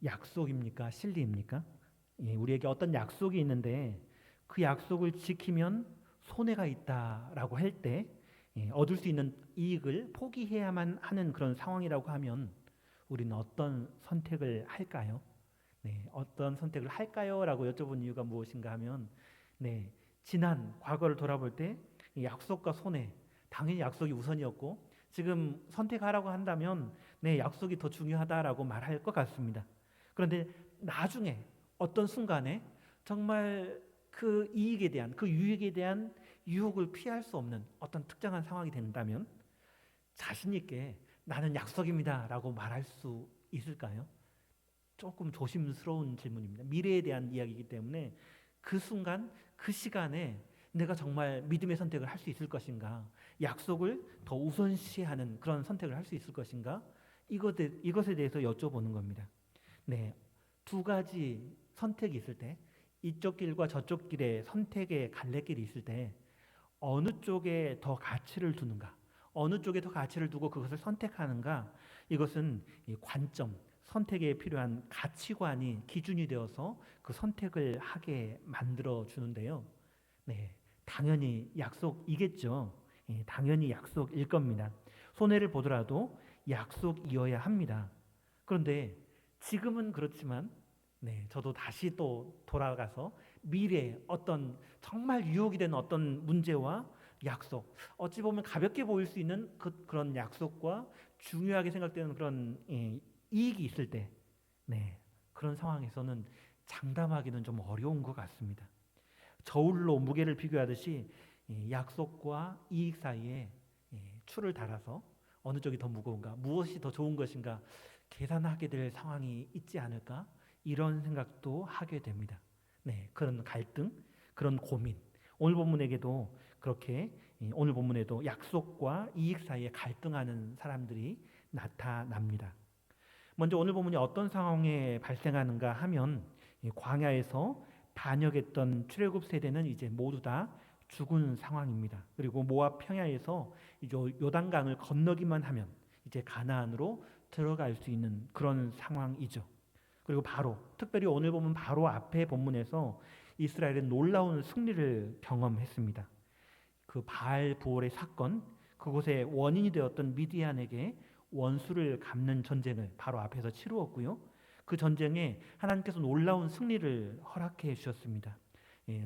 약속입니까? 실리입니까? 우리에게 어떤 약속이 있는데 그 약속을 지키면 손해가 있다라고 할 때 얻을 수 있는 이익을 포기해야만 하는 그런 상황이라고 하면 우리는 어떤 선택을 할까요? 네, 어떤 선택을 할까요? 라고 여쭤본 이유가 무엇인가 하면 네, 지난 과거를 돌아볼 때 이 약속과 손해, 당연히 약속이 우선이었고 지금 선택하라고 한다면 네, 약속이 더 중요하다라고 말할 것 같습니다. 그런데 나중에 어떤 순간에 정말 그 이익에 대한 그 유익에 대한 유혹을 피할 수 없는 어떤 특정한 상황이 된다면 자신 있게 나는 약속입니다라고 말할 수 있을까요? 조금 조심스러운 질문입니다. 미래에 대한 이야기이기 때문에 그 순간, 그 시간에 내가 정말 믿음의 선택을 할 수 있을 것인가? 약속을 더 우선시하는 그런 선택을 할 수 있을 것인가? 이것에 대해서 여쭤보는 겁니다. 네, 두 가지 선택이 있을 때, 이쪽 길과 저쪽 길의 선택의 갈래길이 있을 때, 어느 쪽에 더 가치를 두는가? 어느 쪽에 더 가치를 두고 그것을 선택하는가? 이것은 이 관점, 선택에 필요한 가치관이 기준이 되어서 그 선택을 하게 만들어 주는데요. 네, 당연히 약속이겠죠. 당연히 약속일 겁니다. 손해를 보더라도 약속이어야 합니다. 그런데 지금은 그렇지만, 네, 저도 다시 또 돌아가서 미래 어떤 정말 유혹이 되는 어떤 문제와 약속, 어찌 보면 가볍게 보일 수 있는 그런 약속과 중요하게 생각되는 그런 이익이 있을 때, 네, 그런 상황에서는 장담하기는 좀 어려운 것 같습니다. 저울로 무게를 비교하듯이 약속과 이익 사이에 추를 달아서 어느 쪽이 더 무거운가, 무엇이 더 좋은 것인가 계산하게 될 상황이 있지 않을까 이런 생각도 하게 됩니다. 네, 그런 갈등, 그런 고민. 오늘 본문에게도 그렇게 오늘 본문에도 약속과 이익 사이에 갈등하는 사람들이 나타납니다. 먼저 오늘 본문이 어떤 상황에 발생하는가 하면 광야에서 반역했던 출애굽 세대는 이제 모두 다 죽은 상황입니다. 그리고 모압 평야에서 이제 요단강을 건너기만 하면 이제 가나안으로 들어갈 수 있는 그런 상황이죠. 그리고 바로 특별히 오늘 보면 바로 앞에 본문에서 이스라엘은 놀라운 승리를 경험했습니다. 그 바알 부올의 사건, 그곳의 원인이 되었던 미디안에게 원수를 갚는 전쟁을 바로 앞에서 치루었고요. 그 전쟁에 하나님께서 놀라운 승리를 허락해 주셨습니다.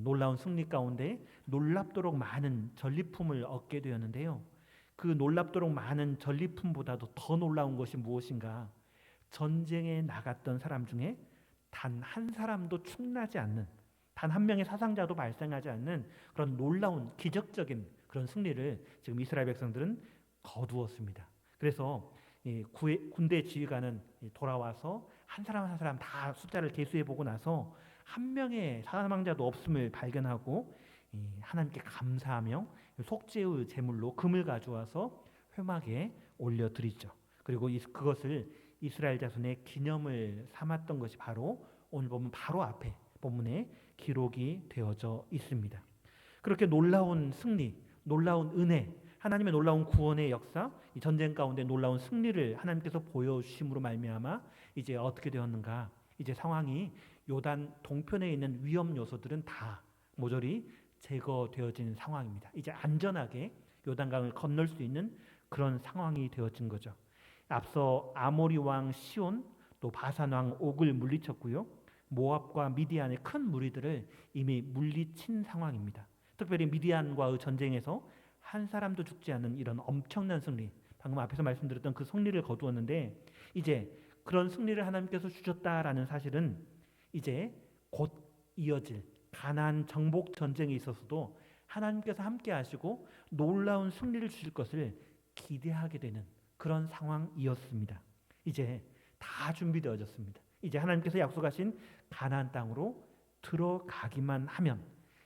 놀라운 승리 가운데 놀랍도록 많은 전리품을 얻게 되었는데요. 그 놀랍도록 많은 전리품보다도 더 놀라운 것이 무엇인가? 전쟁에 나갔던 사람 중에 단 한 사람도 충나지 않는, 단 한 명의 사상자도 발생하지 않는 그런 놀라운 기적적인 그런 승리를 지금 이스라엘 백성들은 거두었습니다. 그래서 군대 지휘관은 돌아와서 한 사람 한 사람 다 숫자를 계수해 보고 나서 한 명의 사망자도 없음을 발견하고 하나님께 감사하며 속죄의 제물로 금을 가져와서 회막에 올려드리죠. 그리고 그것을 이스라엘 자손의 기념을 삼았던 것이 바로 오늘 보면 바로 앞에 본문에 기록이 되어져 있습니다. 그렇게 놀라운 승리, 놀라운 은혜, 하나님의 놀라운 구원의 역사, 이 전쟁 가운데 놀라운 승리를 하나님께서 보여주심으로 말미암아 이제 어떻게 되었는가? 이제 상황이 요단 동편에 있는 위험 요소들은 다 모조리 제거되어진 상황입니다. 이제 안전하게 요단강을 건널 수 있는 그런 상황이 되어진 거죠. 앞서 아모리 왕 시온 또 바산 왕 옥을 물리쳤고요. 모압과 미디안의 큰 무리들을 이미 물리친 상황입니다. 특별히 미디안과의 전쟁에서 한 사람도 죽지 않는 이런 엄청난 승리, 방금 앞에서 말씀드렸던 그 승리를 거두었는데 이제 그런 승리를 하나님께서 주셨다라는 사실은 이제 곧 이어질 가나안 정복 전쟁에 있어서도 하나님께서 함께 하시고 놀라운 승리를 주실 것을 기대하게 되는 그런 상황이었습니다. 이제 다 준비되어졌습니다. 이제 하나님께서 약속하신 가나안 땅으로 들어가기만 하면,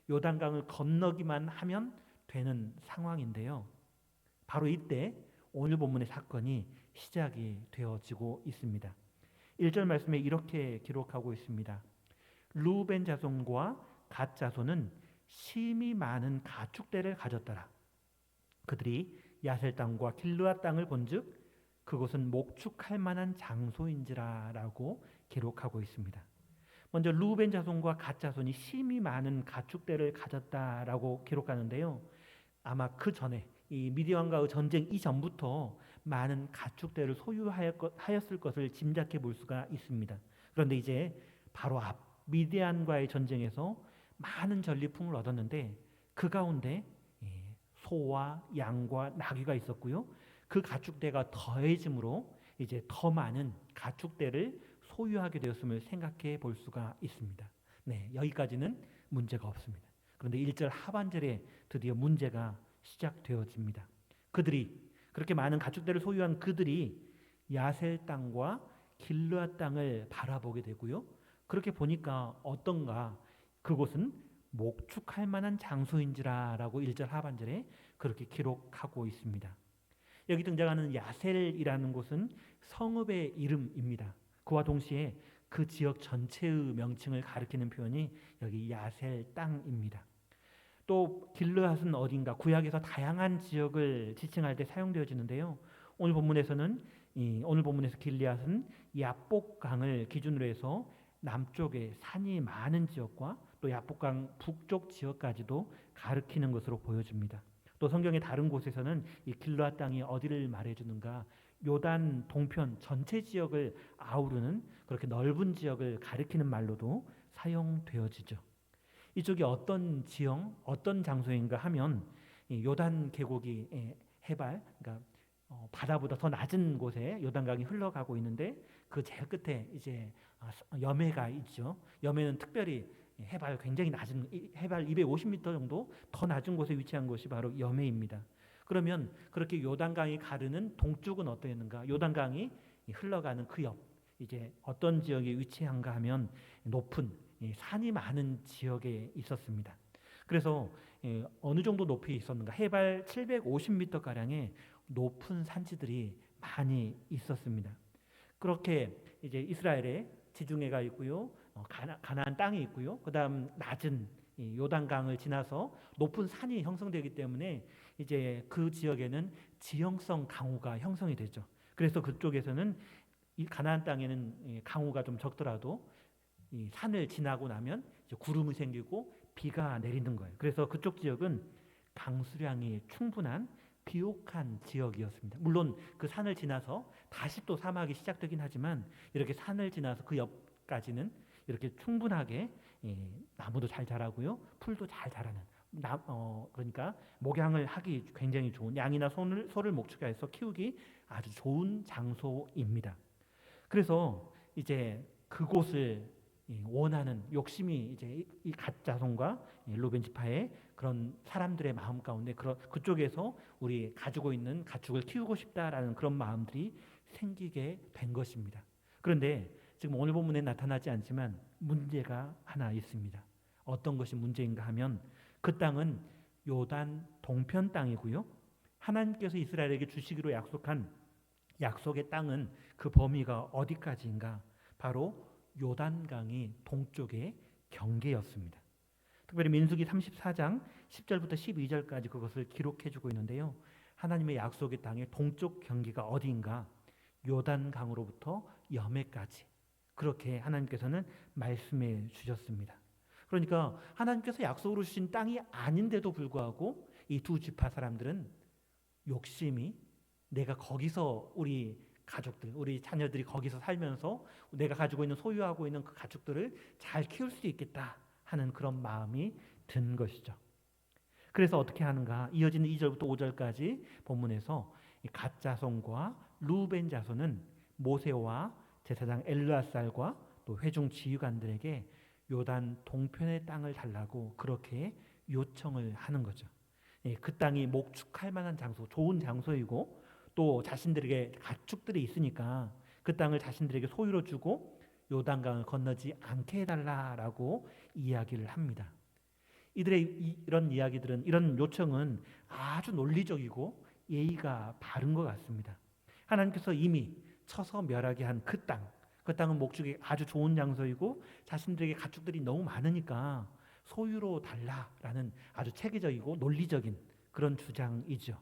요단강을 건너기만 하면 되는 상황인데요. 바로 이때 오늘 본문의 사건이 시작이 되어지고 있습니다. 1절 말씀에 이렇게 기록하고 있습니다. 루벤 자손과 갓 자손은 심히 많은 가축대를 가졌더라. 그들이 야셀 땅과 길르앗 땅을 본즉 그곳은 목축할 만한 장소인지라라고 기록하고 있습니다. 먼저 루벤 자손과 갓 자손이 심히 많은 가축대를 가졌다라고 기록하는데요. 아마 그 전에 이 미디안과의 전쟁 이전부터 많은 가축대를 소유하였을 것을 짐작해 볼 수가 있습니다. 그런데 이제 바로 앞 미디안과의 전쟁에서 많은 전리품을 얻었는데 그 가운데 소와 양과 나귀가 있었고요. 그 가축대가 더해짐으로 이제 더 많은 가축대를 소유하게 되었음을 생각해 볼 수가 있습니다. 네, 여기까지는 문제가 없습니다. 그런데 1절 하반절에 드디어 문제가 시작되어집니다. 그렇게 많은 가축대를 소유한 그들이 야셀 땅과 길르앗 땅을 바라보게 되고요. 그렇게 보니까 어떤가? 그곳은 목축할 만한 장소인지라라고 1절 하반절에 그렇게 기록하고 있습니다. 여기 등장하는 야셀이라는 곳은 성읍의 이름입니다. 그와 동시에 그 지역 전체의 명칭을 가리키는 표현이 여기 야셀 땅입니다. 또 길르앗은 어딘가 구약에서 다양한 지역을 지칭할 때 사용되어지는데요. 오늘 본문에서 길르앗은 야복강을 기준으로 해서 남쪽에 산이 많은 지역과 또 야복강 북쪽 지역까지도 가리키는 것으로 보여집니다. 또 성경의 다른 곳에서는 이 길르앗 땅이 어디를 말해주는가? 요단 동편 전체 지역을 아우르는 그렇게 넓은 지역을 가리키는 말로도 사용되어지죠. 이쪽이 어떤 지형, 어떤 장소인가 하면 이 요단 계곡이 해발, 그러니까 바다보다 더 낮은 곳에 요단강이 흘러가고 있는데 그 제일 끝에 이제 여매가 있죠. 여매는 특별히 해발 굉장히 낮은 해발 250m 정도 더 낮은 곳에 위치한 곳이 바로 여매입니다. 그러면 그렇게 요단강이 가르는 동쪽은 어떠했는가? 요단강이 흘러가는 그 옆 이제 어떤 지역에 위치한가 하면 높은 산이 많은 지역에 있었습니다. 그래서 어느 정도 높이 있었는가? 해발 750m 가량의 높은 산지들이 많이 있었습니다. 그렇게 이제 이스라엘에 지중해가 있고요, 가나안 땅이 있고요. 그다음 낮은 요단강을 지나서 높은 산이 형성되기 때문에 이제 그 지역에는 지형성 강우가 형성이 되죠. 그래서 그쪽에서는 이 가나안 땅에는 강우가 좀 적더라도 이 산을 지나고 나면 이제 구름이 생기고 비가 내리는 거예요. 그래서 그쪽 지역은 강수량이 충분한 비옥한 지역이었습니다. 물론 그 산을 지나서 다시 또 사막이 시작되긴 하지만 이렇게 산을 지나서 그 옆까지는 이렇게 충분하게 나무도 잘 자라고요, 풀도 잘 자라는 그러니까 목양을 하기 굉장히 좋은 양이나 소를 목축해서 키우기 아주 좋은 장소입니다. 그래서 이제 그곳을 원하는 욕심이 이제 이 갓 자손과 루벤 지파의 그런 사람들의 마음 가운데 그쪽에서 우리 가지고 있는 가축을 키우고 싶다라는 그런 마음들이 생기게 된 것입니다. 그런데 지금 오늘 본문에 나타나지 않지만 문제가 하나 있습니다. 어떤 것이 문제인가 하면 그 땅은 요단 동편 땅이고요. 하나님께서 이스라엘에게 주시기로 약속한 약속의 땅은 그 범위가 어디까지인가? 바로 요단강이 동쪽의 경계였습니다. 특별히 민수기 34장 10절부터 12절까지 그것을 기록해주고 있는데요. 하나님의 약속의 땅의 동쪽 경계가 어디인가? 요단강으로부터 여매까지 그렇게 하나님께서는 말씀해 주셨습니다. 그러니까 하나님께서 약속으로 주신 땅이 아닌데도 불구하고 이 두 지파 사람들은 욕심이 내가 거기서 우리 가족들, 우리 자녀들이 거기서 살면서 내가 가지고 있는 소유하고 있는 그 가축들을 잘 키울 수 있겠다 하는 그런 마음이 든 것이죠. 그래서 어떻게 하는가? 이어지는 2절부터 5절까지 본문에서 갓 자손과 루벤 자손은 모세와 제사장 엘르아살과 또 회중 지휘관들에게 요단 동편의 땅을 달라고 그렇게 요청을 하는 거죠. 그 땅이 목축할 만한 장소, 좋은 장소이고 또 자신들에게 가축들이 있으니까 그 땅을 자신들에게 소유로 주고 요단강을 건너지 않게 해달라라고 이야기를 합니다. 이들의 이런 이야기들은, 이런 요청은 아주 논리적이고 예의가 바른 것 같습니다. 하나님께서 이미 쳐서 멸하게 한 그 땅, 그 땅은 목축이 아주 좋은 장소이고 자신들에게 가축들이 너무 많으니까 소유로 달라라는 아주 체계적이고 논리적인 그런 주장이죠.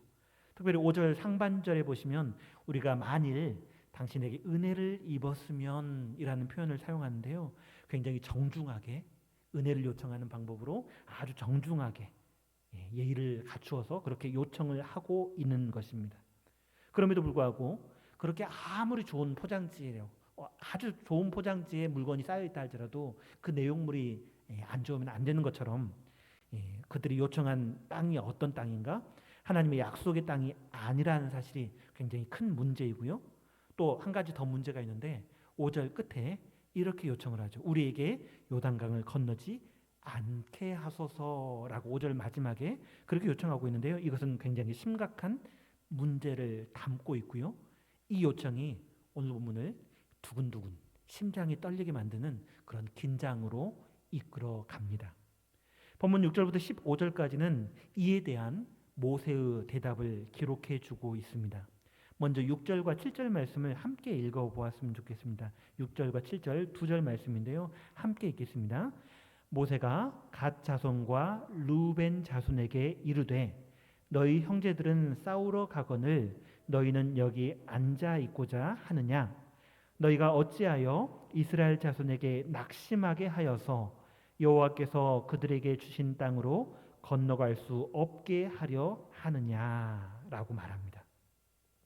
특별히 5절 상반절에 보시면 우리가 만일 당신에게 은혜를 입었으면 이라는 표현을 사용하는데요. 굉장히 정중하게 은혜를 요청하는 방법으로 아주 정중하게 예의를 갖추어서 그렇게 요청을 하고 있는 것입니다. 그럼에도 불구하고 그렇게 아무리 좋은 포장지예요. 아주 좋은 포장지에 물건이 쌓여 있다 할지라도 그 내용물이 안 좋으면 안 되는 것처럼 그들이 요청한 땅이 어떤 땅인가? 하나님의 약속의 땅이 아니라는 사실이 굉장히 큰 문제이고요. 또 한 가지 더 문제가 있는데 5절 끝에 이렇게 요청을 하죠. 우리에게 요단강을 건너지 않게 하소서라고 5절 마지막에 그렇게 요청하고 있는데요. 이것은 굉장히 심각한 문제를 담고 있고요. 이 요청이 오늘 본문을 두근두근 심장이 떨리게 만드는 그런 긴장으로 이끌어 갑니다. 본문 6절부터 15절까지는 이에 대한 모세의 대답을 기록해 주고 있습니다. 먼저 6절과 7절 말씀을 함께 읽어 보았으면 좋겠습니다. 6절과 7절 두 절 말씀인데요. 함께 읽겠습니다. 모세가 갓 자손과 루벤 자손에게 이르되 너희 형제들은 싸우러 가거늘 너희는 여기 앉아 있고자 하느냐? 너희가 어찌하여 이스라엘 자손에게 낙심하게 하여서 여호와께서 그들에게 주신 땅으로 건너갈 수 없게 하려 하느냐라고 말합니다.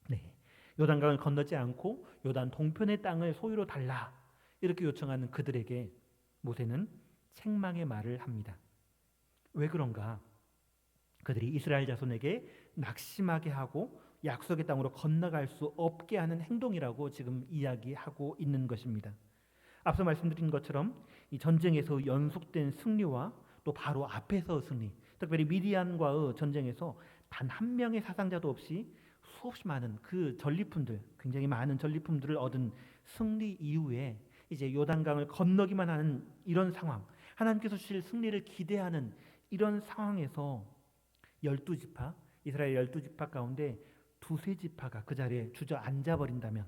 네, 요단강을 건너지 않고 요단 동편의 땅을 소유로 달라 이렇게 요청하는 그들에게 모세는 책망의 말을 합니다. 왜 그런가? 그들이 이스라엘 자손에게 낙심하게 하고 약속의 땅으로 건너갈 수 없게 하는 행동이라고 지금 이야기하고 있는 것입니다. 앞서 말씀드린 것처럼 이 전쟁에서 연속된 승리와 또 바로 앞에서 승리, 특별히 미디안과의 전쟁에서 단 한 명의 사상자도 없이 수없이 많은 그 전리품들, 굉장히 많은 전리품들을 얻은 승리 이후에 이제 요단강을 건너기만 하는 이런 상황, 하나님께서 주실 승리를 기대하는 이런 상황에서 12지파, 이스라엘 12지파 가운데 두세 지파가 그 자리에 주저앉아 버린다면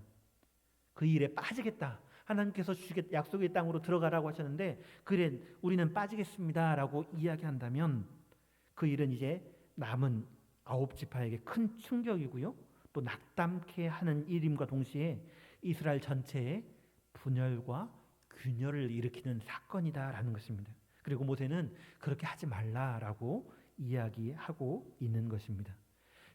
그 일에 빠지겠다. 하나님께서 주시겠 약속의 땅으로 들어가라고 하셨는데 그래 우리는 빠지겠습니다라고 이야기한다면 그 일은 이제 남은 9지파에게 큰 충격이고요. 또 낙담케 하는 일임과 동시에 이스라엘 전체에 분열과 균열을 일으키는 사건이다라는 것입니다. 그리고 모세는 그렇게 하지 말라라고 이야기하고 있는 것입니다.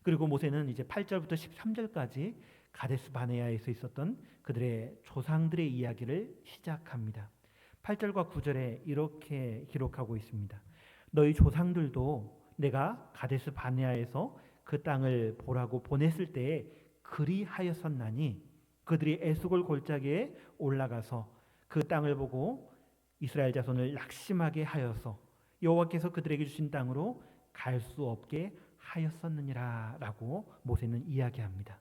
그리고 모세는 이제 8절부터 13절까지 가데스 바네아에서 있었던 그들의 조상들의 이야기를 시작합니다. 8절과 9절에 이렇게 기록하고 있습니다. 너희 조상들도 내가 가데스 바네아에서 그 땅을 보라고 보냈을 때에 그리하였었나니 그들이 에스골 골짜기에 올라가서 그 땅을 보고 이스라엘 자손을 낙심하게 하여서 여호와께서 그들에게 주신 땅으로 갈 수 없게 하였었느니라라고 모세는 이야기합니다.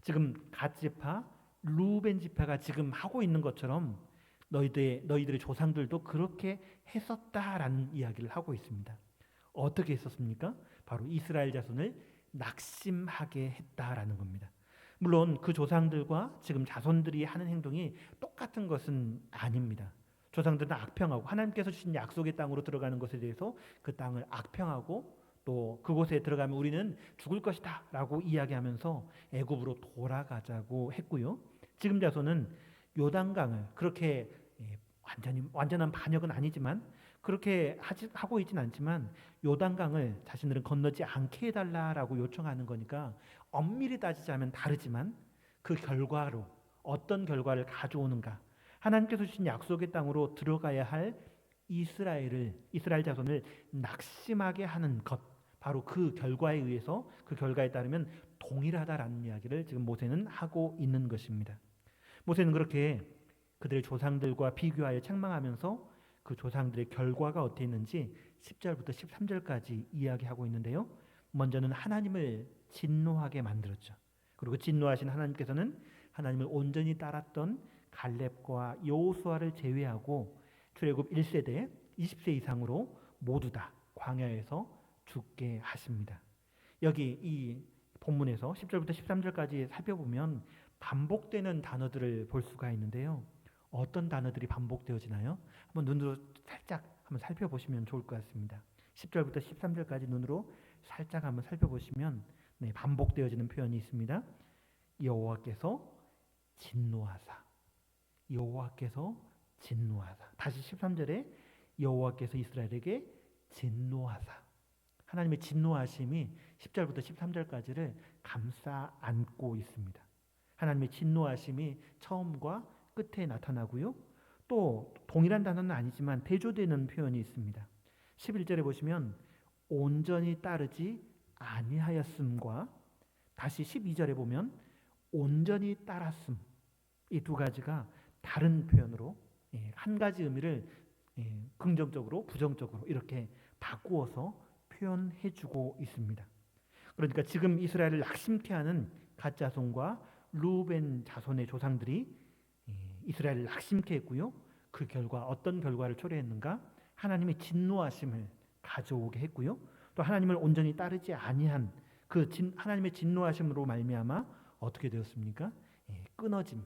지금 갓 지파, 루벤 지파가 지금 하고 있는 것처럼 너희들의 조상들도 그렇게 했었다라는 이야기를 하고 있습니다. 어떻게 했었습니까? 바로 이스라엘 자손을 낙심하게 했다라는 겁니다. 물론 그 조상들과 지금 자손들이 하는 행동이 똑같은 것은 아닙니다. 조상들은 악평하고 하나님께서 주신 약속의 땅으로 들어가는 것에 대해서 그 땅을 악평하고 또 그곳에 들어가면 우리는 죽을 것이다 라고 이야기하면서 애굽으로 돌아가자고 했고요. 지금 자손은 요단강을 그렇게 완전한 반역은 아니지만 그렇게 하고 있진 않지만 요단강을 자신들은 건너지 않게 해달라라고 요청하는 거니까 엄밀히 따지자면 다르지만 그 결과로 어떤 결과를 가져오는가, 하나님께서 주신 약속의 땅으로 들어가야 할 이스라엘 자손을 낙심하게 하는 것, 바로 그 결과에 의해서 그 결과에 따르면 동일하다라는 이야기를 지금 모세는 하고 있는 것입니다. 모세는 그렇게 그들의 조상들과 비교하여 책망하면서 그 조상들의 결과가 어땠는지 10절부터 13절까지 이야기하고 있는데요. 먼저는 하나님을 진노하게 만들었죠. 그리고 진노하신 하나님께서는 하나님을 온전히 따랐던 갈렙과 여호수아를 제외하고 출애굽 1세대 20세 이상으로 모두 다 광야에서 죽게 하십니다. 여기 이 본문에서 10절부터 13절까지 살펴보면 반복되는 단어들을 볼 수가 있는데요. 어떤 단어들이 반복되어지나요? 한번 눈으로 살짝 한번 살펴보시면 좋을 것 같습니다. 10절부터 13절까지 눈으로 살짝 한번 살펴보시면 네, 반복되어지는 표현이 있습니다. 여호와께서 진노하사, 여호와께서 진노하사. 다시 13절에 여호와께서 이스라엘에게 진노하사. 하나님의 진노하심이 10절부터 13절까지를 감싸 안고 있습니다. 하나님의 진노하심이 처음과 끝에 나타나고요. 또 동일한 단어는 아니지만 대조되는 표현이 있습니다. 11절에 보시면 온전히 따르지 아니하였음과 다시 12절에 보면 온전히 따랐음. 이 두 가지가 다른 표현으로 한 가지 의미를 긍정적으로 부정적으로 이렇게 바꾸어서 표현해주고 있습니다. 그러니까 지금 이스라엘을 낙심케 하는 갓 자손과 루벤 자손의 조상들이 이스라엘을 낙심케 했고요. 그 결과 어떤 결과를 초래했는가? 하나님의 진노하심을 가져오게 했고요. 또 하나님을 온전히 따르지 아니한 하나님의 진노하심으로 말미암아 어떻게 되었습니까? 끊어짐,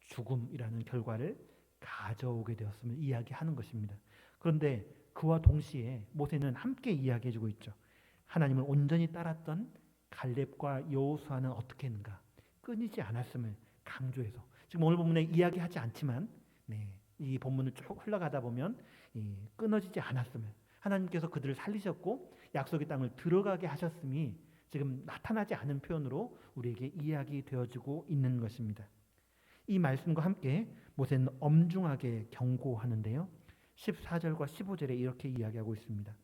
죽음이라는 결과를 가져오게 되었음을 이야기하는 것입니다. 그런데 그와 동시에 모세는 함께 이야기해주고 있죠. 하나님을 온전히 따랐던 갈렙과 여호수아는 어떻게 했는가? 끊이지 않았음을 강조해서 지금 오늘 본문에 이야기하지 않지만 이 본문을 쭉 흘러가다 보면 끊어지지 않았음을 하나님께서 그들을 살리셨고 약속의 땅을 들어가게 하셨음이 지금 나타나지 않은 표현으로 우리에게 이야기되어지고 있는 것입니다. 이 말씀과 함께 모세는 엄중하게 경고하는데요. 14절과 15절에 이렇게 이야기하고 있습니다.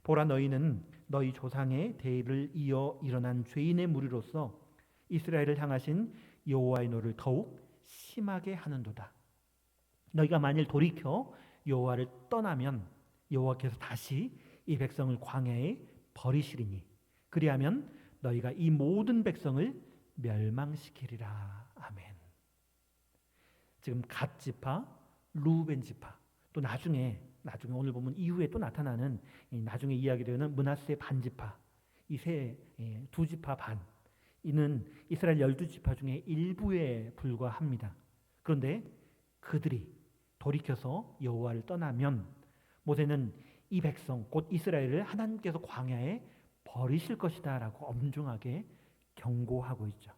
보라, 너희는 너희 조상의 대를 이어 일어난 죄인의 무리로서 이스라엘을 향하신 여호와의 노를 더욱 심하게 하는도다. 너희가 만일 돌이켜 여호와를 떠나면 여호와께서 다시 이 백성을 광야에 버리시리니 그리하면 너희가 이 모든 백성을 멸망시키리라. 아멘. 지금 갓 지파, 루벤 지파, 또 나중에 오늘 보면 이후에 또 나타나는 나중에 이야기되는 므낫세 반 지파, 이 두 지파 반, 이는 이스라엘 12지파 중에 일부에 불과합니다. 그런데 그들이 돌이켜서 여호와를 떠나면 모세는 이 백성 곧 이스라엘을 하나님께서 광야에 버리실 것이다 라고 엄중하게 경고하고 있죠.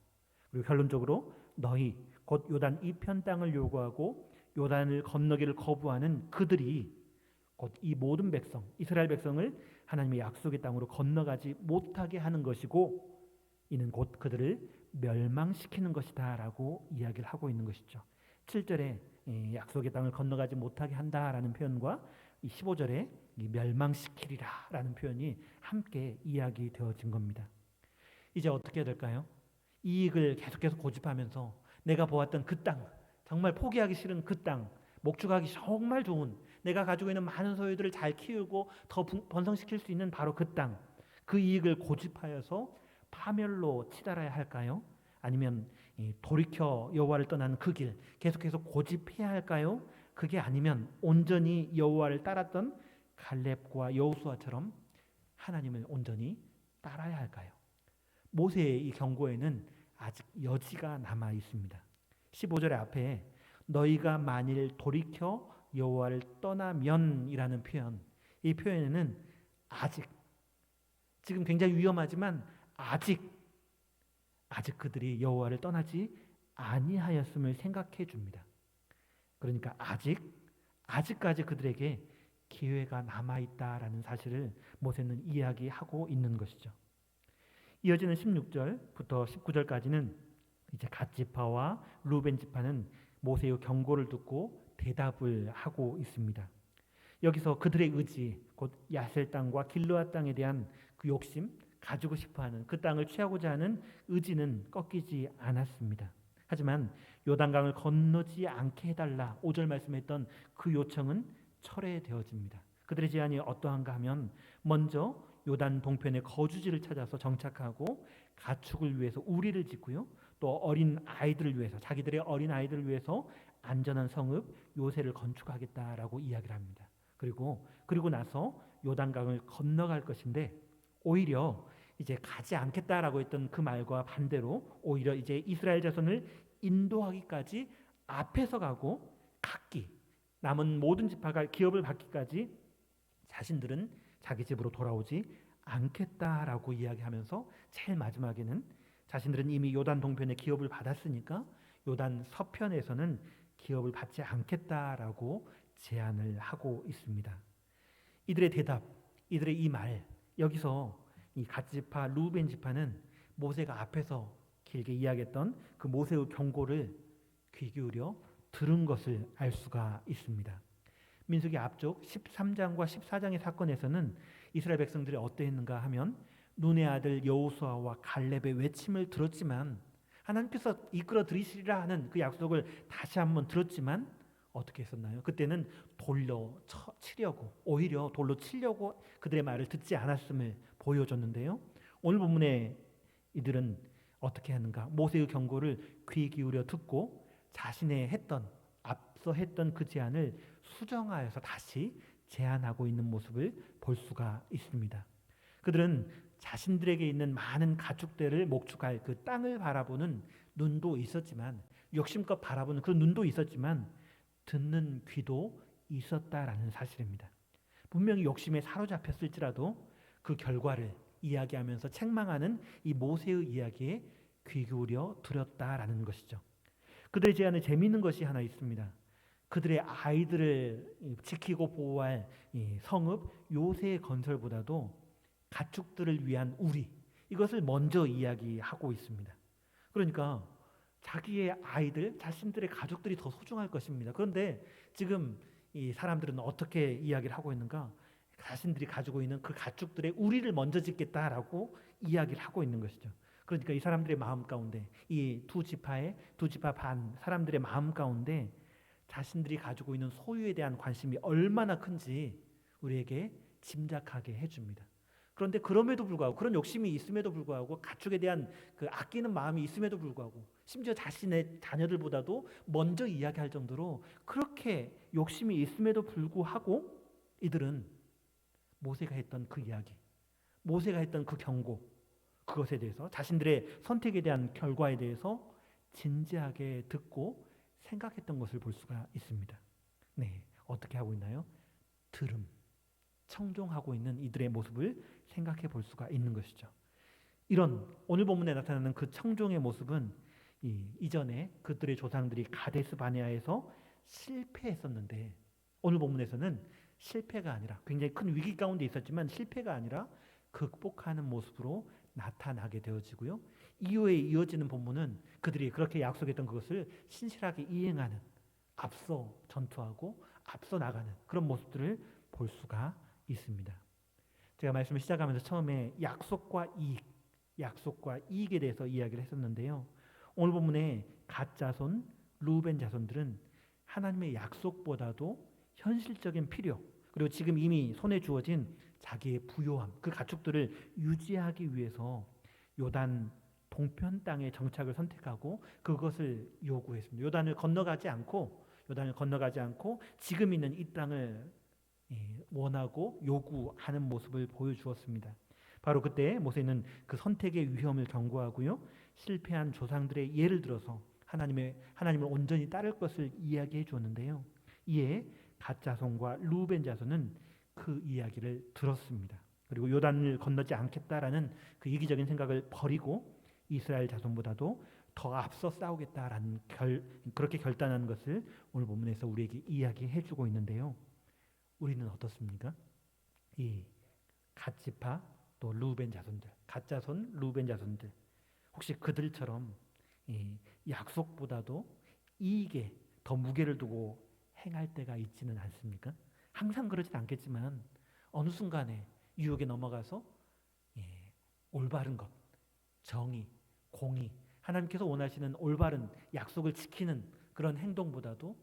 그리고 결론적으로 너희 곧 요단 이편 땅을 요구하고 요단을 건너기를 거부하는 그들이 곧 이 모든 백성 이스라엘 백성을 하나님의 약속의 땅으로 건너가지 못하게 하는 것이고 이는 곧 그들을 멸망시키는 것이다 라고 이야기를 하고 있는 것이죠. 7절에 약속의 땅을 건너가지 못하게 한다라는 표현과 15절에 멸망시키리라 라는 표현이 함께 이야기되어진 겁니다. 이제 어떻게 해야 될까요? 이익을 계속해서 고집하면서 내가 보았던 그 땅, 정말 포기하기 싫은 그 땅, 목축하기 정말 좋은 내가 가지고 있는 많은 소유들을 잘 키우고 더 번성시킬 수 있는 바로 그 땅, 그 이익을 고집하여서 파멸로 치달아야 할까요? 아니면 돌이켜 여호와를 떠나는 그 길 계속해서 고집해야 할까요? 그게 아니면 온전히 여호와를 따랐던 갈렙과 여호수아처럼 하나님을 온전히 따라야 할까요? 모세의 이 경고에는 아직 여지가 남아 있습니다. 15절의 앞에 너희가 만일 돌이켜 여호와를 떠나면이라는 표현, 이 표현에는 아직, 지금 굉장히 위험하지만 아직 그들이 여호와를 떠나지 아니하였음을 생각해 줍니다. 그러니까 아직까지 그들에게 기회가 남아 있다라는 사실을 모세는 이야기하고 있는 것이죠. 이어지는 16절부터 19절까지는 이제 갓 지파와 루벤 지파는 모세의 경고를 듣고 대답을 하고 있습니다. 여기서 그들의 의지, 곧 야셀 땅과 길르앗 땅에 대한 그 욕심, 가지고 싶어하는 그 땅을 취하고자 하는 의지는 꺾이지 않았습니다. 하지만 요단강을 건너지 않게 해달라 5절 말씀했던 그 요청은 철회되어집니다. 그들의 제안이 어떠한가 하면 먼저 요단 동편의 거주지를 찾아서 정착하고 가축을 위해서 우리를 짓고요. 또 어린 아이들을 위해서 자기들의 어린 아이들을 위해서 안전한 성읍 요새를 건축하겠다라고 이야기를 합니다. 그리고 나서 요단강을 건너갈 것인데 오히려 이제 가지 않겠다라고 했던 그 말과 반대로 오히려 이제 이스라엘 자손을 인도하기까지 앞에서 가고 각기 남은 모든 지파가 기업을 받기까지 자신들은 자기 집으로 돌아오지 않겠다라고 이야기하면서 제일 마지막에는 자신들은 이미 요단 동편의 기업을 받았으니까 요단 서편에서는 기업을 받지 않겠다라고 제안을 하고 있습니다. 이들의 대답, 이들의 이 말, 여기서 이 갓지파 루벤 지파는 모세가 앞에서 길게 이야기했던 그 모세의 경고를 귀 기울여 들은 것을 알 수가 있습니다. 민수기 앞쪽 13장과 14장의 사건에서는 이스라엘 백성들이 어떠했는가 하면 눈의 아들 여호수아와 갈렙의 외침을 들었지만 하나님께서 이끌어 들이시리라 하는 그 약속을 다시 한번 들었지만 어떻게 했었나요? 그때는 돌로 치려고, 오히려 돌로 치려고 그들의 말을 듣지 않았음을 보여줬는데요. 오늘 본문에 이들은 어떻게 하는가? 모세의 경고를 귀 기울여 듣고 자신의 앞서 했던 그 제안을 수정하여서 다시 제안하고 있는 모습을 볼 수가 있습니다. 그들은 자신들에게 있는 많은 가축들을 목축할 그 땅을 바라보는 눈도 있었지만, 욕심껏 바라보는 그 눈도 있었지만 듣는 귀도 있었다라는 사실입니다. 분명히 욕심에 사로잡혔을지라도 그 결과를 이야기하면서 책망하는 이 모세의 이야기에 귀 기울여 들었다라는 것이죠. 그들의 제안에 재미있는 것이 하나 있습니다. 그들의 아이들을 지키고 보호할 성읍 요새의 건설보다도 가축들을 위한 우리, 이것을 먼저 이야기하고 있습니다. 그러니까 자기의 아이들, 자신들의 가족들이 더 소중할 것입니다. 그런데 지금 이 사람들은 어떻게 이야기를 하고 있는가? 자신들이 가지고 있는 그 가축들의 우리를 먼저 짓겠다라고 이야기를 하고 있는 것이죠. 그러니까 이 사람들의 마음 가운데, 이 두 지파 반 사람들의 마음 가운데 자신들이 가지고 있는 소유에 대한 관심이 얼마나 큰지 우리에게 짐작하게 해줍니다. 그런데 그럼에도 불구하고, 그런 욕심이 있음에도 불구하고, 가축에 대한 그 아끼는 마음이 있음에도 불구하고, 심지어 자신의 자녀들보다도 먼저 이야기할 정도로 그렇게 욕심이 있음에도 불구하고 이들은 모세가 했던 그 이야기, 모세가 했던 그 경고, 그것에 대해서, 자신들의 선택에 대한 결과에 대해서 진지하게 듣고 생각했던 것을 볼 수가 있습니다. 네, 어떻게 하고 있나요? 청종하고 있는 이들의 모습을 생각해 볼 수가 있는 것이죠. 이런 오늘 본문에 나타나는 그 청종의 모습은 이전에 그들의 조상들이 가데스 바네아에서 실패했었는데, 오늘 본문에서는 실패가 아니라, 굉장히 큰 위기 가운데 있었지만 실패가 아니라 극복하는 모습으로 나타나게 되어지고요. 이후에 이어지는 본문은 그들이 그렇게 약속했던 그것을 신실하게 이행하는, 앞서 전투하고 앞서 나가는 그런 모습들을 볼 수가 있습니다. 제가 말씀을 시작하면서 처음에 약속과 이익에 대해서 이야기를 했었는데요. 오늘 본문에 갓 자손, 루벤 자손들은 하나님의 약속보다도 현실적인 필요, 그리고 지금 이미 손에 주어진 자기의 부요함, 그 가축들을 유지하기 위해서 요단 동편 땅의 정착을 선택하고 그것을 요구했습니다. 요단을 건너가지 않고 지금 있는 이 땅을 원하고 요구하는 모습을 보여주었습니다. 바로 그때 모세는 그 선택의 위험을 경고하고요, 실패한 조상들의 예를 들어서 하나님을 온전히 따를 것을 이야기해 주었는데요. 이에 갓 자손과 루벤 자손은 그 이야기를 들었습니다. 그리고 요단을 건너지 않겠다라는 그 이기적인 생각을 버리고 이스라엘 자손보다도 더 앞서 싸우겠다라는 그렇게 결단한 것을 오늘 본문에서 우리에게 이야기해 주고 있는데요. 우리는 어떻습니까? 이 갓지파 또 루벤 자손들, 갓자손 루벤 자손들, 혹시 그들처럼 이 약속보다도 이익에 더 무게를 두고 행할 때가 있지는 않습니까? 항상 그러진 않겠지만 어느 순간에 유혹에 넘어가서 올바른 것, 정의, 공의, 하나님께서 원하시는 올바른 약속을 지키는 그런 행동보다도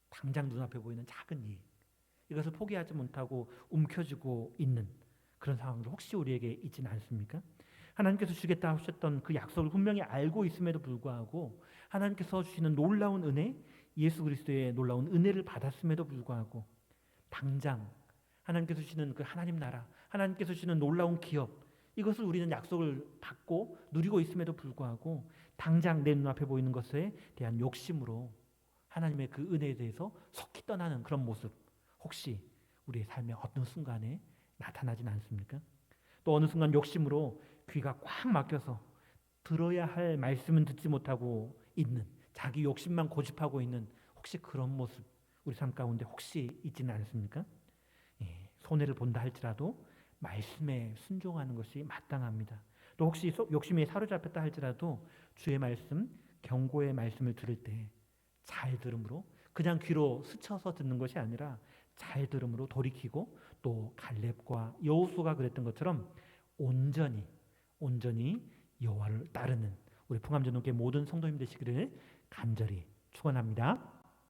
당장 눈앞에 보이는 작은 이익, 이것을 포기하지 못하고 움켜쥐고 있는 그런 상황도 혹시 우리에게 있지는 않습니까? 하나님께서 주겠다 하셨던 그 약속을 분명히 알고 있음에도 불구하고, 하나님께서 주시는 놀라운 은혜, 예수 그리스도의 놀라운 은혜를 받았음에도 불구하고 당장 하나님께서 주시는 그 하나님 나라, 하나님께서 주시는 놀라운 기업, 이것을 우리는 약속을 받고 누리고 있음에도 불구하고 당장 내 눈앞에 보이는 것에 대한 욕심으로 하나님의 그 은혜에 대해서 속히 떠나는 그런 모습, 혹시 우리의 삶의 어떤 순간에 나타나진 않습니까? 또 어느 순간 욕심으로 귀가 꽉 막혀서 들어야 할 말씀은 듣지 못하고 있는, 자기 욕심만 고집하고 있는 혹시 그런 모습 우리 삶 가운데 혹시 있지는 않습니까? 손해를 본다 할지라도 말씀에 순종하는 것이 마땅합니다. 또 혹시 욕심에 사로잡혔다 할지라도 주의 말씀, 경고의 말씀을 들을 때 잘 들음으로, 그냥 귀로 스쳐서 듣는 것이 아니라 잘 들음으로 돌이키고, 또 갈렙과 여호수아가 그랬던 것처럼 온전히 여호와를 따르는 우리 풍암전도회 모든 성도님 되시기를 간절히 축원합니다.